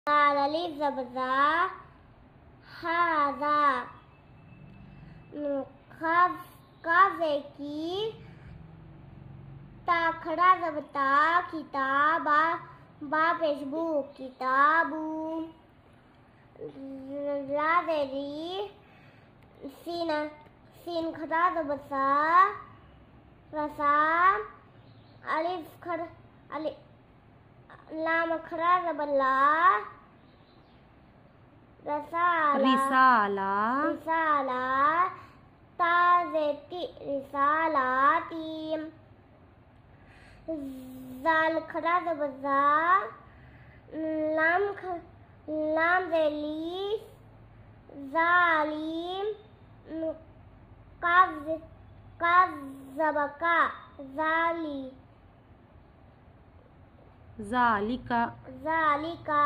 दाल अलिफ ज़बज़ा हाज़ा काफ की ताखड़ा ज़बता किताब बा पेशबू किताबू राज़ेरी सीन खड़ा ज़बसा रसा लाम खड़ा ज़बल्ला रिसाला रिसालाती जाल खड़ा ज़बज़ा लाम ज़ेली जालिम काफ ज़बका ज़ालिका ज़ालिका